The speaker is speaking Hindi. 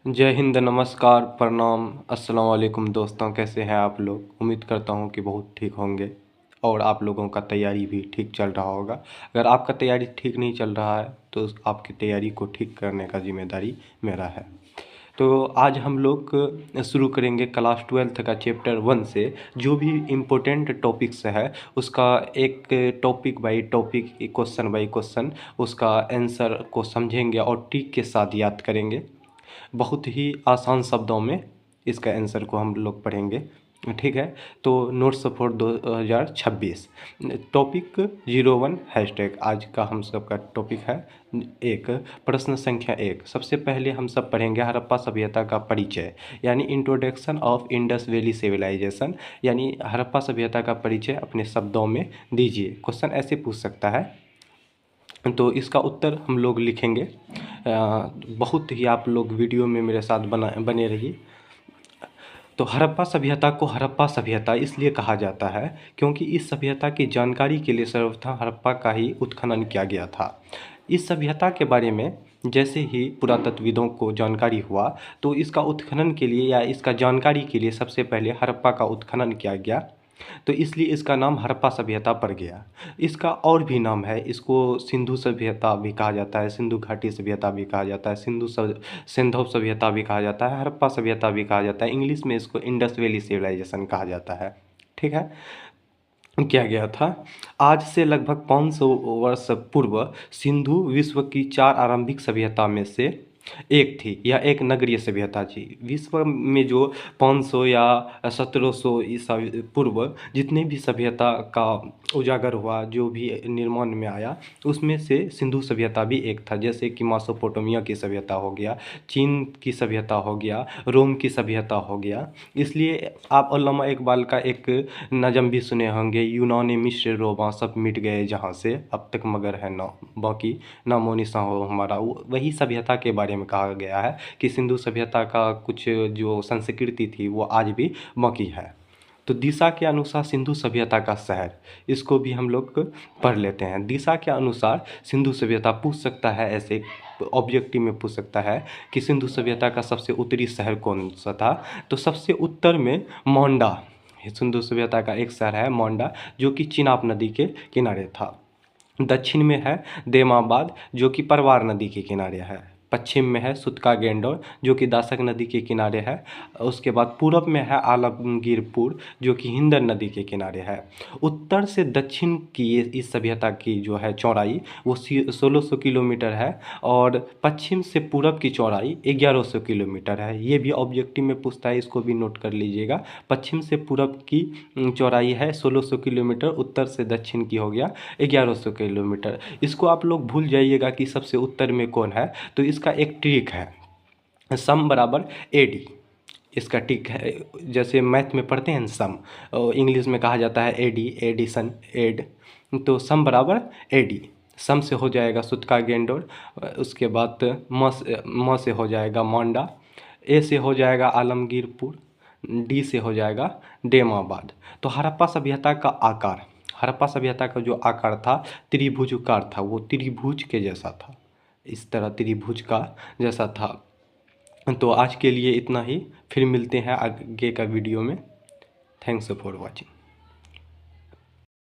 जय हिंद, नमस्कार, प्रणाम, अस्सलाम वालेकुम दोस्तों। कैसे हैं आप लोग? उम्मीद करता हूं कि बहुत ठीक होंगे और आप लोगों का तैयारी भी ठीक चल रहा होगा। अगर आपका तैयारी ठीक नहीं चल रहा है तो आपकी तैयारी को ठीक करने का जिम्मेदारी मेरा है। तो आज हम लोग शुरू करेंगे क्लास 12th का चैप्टर 1 से। जो भी इम्पोर्टेंट टॉपिक्स है उसका एक topic by topic, question by question उसका आंसर को समझेंगे और ट्रिक के साथ याद करेंगे। बहुत ही आसान शब्दों में इसका आंसर को हम लोग पढ़ेंगे, ठीक है। तो नोट्स फॉर 2026 टॉपिक 01 हैशटैग आज का हम सब का टॉपिक है। एक प्रश्न संख्या 1, सबसे पहले हम सब पढ़ेंगे हड़प्पा सभ्यता का परिचय, यानी introduction of Indus valley civilization, यानी हड़प्पा सभ्यता का परिचय अपने शब्दों में दीजिए। क्वेश्चन ऐसे पूछ सकता है, तो इसका उत्तर हम लोग लिखेंगे। बहुत ही आप लोग वीडियो में मेरे साथ बने रहिए। तो हड़प्पा सभ्यता को हड़प्पा सभ्यता इसलिए कहा जाता है क्योंकि इस सभ्यता की जानकारी के लिए सर्वप्रथम हड़प्पा का ही उत्खनन किया गया था। इस सभ्यता के बारे में जैसे ही पुरातत्वविदों को जानकारी हुआ तो इसका उत्खनन के लिए या इसका जानकारी के लिए सबसे पहले हड़प्पा का उत्खनन किया गया, तो इसलिए इसका नाम हड़प्पा सभ्यता पड़ गया। इसका और भी नाम है, इसको सिंधु सभ्यता भी कहा जाता है, सिंधु घाटी सभ्यता भी कहा जाता है, सिंधु सभ्यता भी कहा जाता है, हड़प्पा सभ्यता भी कहा जाता है। इंग्लिश में इसको इंडस वैली सिविलाइजेशन कहा जाता है, ठीक है। किया गया था। आज से लगभग 500 वर्ष पूर्व सिंधु विश्व की 4 आरंभिक सभ्यता में से एक थी। यह एक नगरीय सभ्यता थी। विश्व में जो 500 या 1700 ईसा पूर्व जितने भी सभ्यता का उजागर हुआ, जो भी निर्माण में आया, उसमें से सिंधु सभ्यता भी एक था। जैसे कि मेसोपोटामिया की सभ्यता हो गया, चीन की सभ्यता हो गया, रोम की सभ्यता हो गया। इसलिए आप अल्लामा इकबाल का एक नज़म भी सुने होंगे, यूनान मिस्र रोमा सब मिट गए जहाँ से, अब तक मगर है ना बाकी नामो निशान हो हमारा। वही सभ्यता के बारे में कहा गया है कि सिंधु सभ्यता का कुछ जो संस्कृति थी वो आज भी बाकी है। तो दिशा के अनुसार सिंधु सभ्यता का शहर, इसको भी हम लोग पढ़ लेते हैं। दिशा के अनुसार सिंधु सभ्यता पूछ सकता है, ऐसे ऑब्जेक्टिव में पूछ सकता है कि सिंधु सभ्यता का सबसे उत्तरी शहर कौन सा था। तो सबसे उत्तर में मोंडा, सिंधु सभ्यता का एक शहर है मोंडा, जो कि चिनाब नदी के किनारे था। दक्षिण में है देमाबाद, जो कि परवार नदी के किनारे है। पश्चिम में है सुतका गेंडोर, जो कि दासक नदी के किनारे है। उसके बाद पूरब में है आलमगीरपुर, जो कि हिंदर नदी के किनारे है। उत्तर से दक्षिण की इस सभ्यता की जो है चौड़ाई वो 1600 किलोमीटर है, और पश्चिम से पूरब की चौड़ाई 1100 किलोमीटर है। ये भी ऑब्जेक्टिव में पूछता है, इसको भी नोट कर लीजिएगा। पश्चिम से पूरब की चौड़ाई है 1600 किलोमीटर, उत्तर से दक्षिण की हो गया 1100 किलोमीटर। इसको आप लोग भूल जाइएगा कि सबसे उत्तर में कौन है। तो इसका एक ट्रिक है, सम बराबर एडी। इसका ट्रिक है, जैसे मैथ में पढ़ते हैं सम, इंग्लिश में कहा जाता है एडी, एडिशन, एड। तो सम बराबर एडी। सम से हो जाएगा सुतका गेंडोर, उसके बाद म से हो जाएगा मोंडा, ए से हो जाएगा आलमगीरपुर, डी से हो जाएगा डेमाबाद। तो हड़प्पा सभ्यता का आकार, हड़प्पा सभ्यता का जो आकार था त्रिभुजाकार था, वो त्रिभुज के जैसा था, इस तरह त्रिभुज का जैसा था। तो आज के लिए इतना ही, फिर मिलते हैं आगे का वीडियो में। Thanks for watching.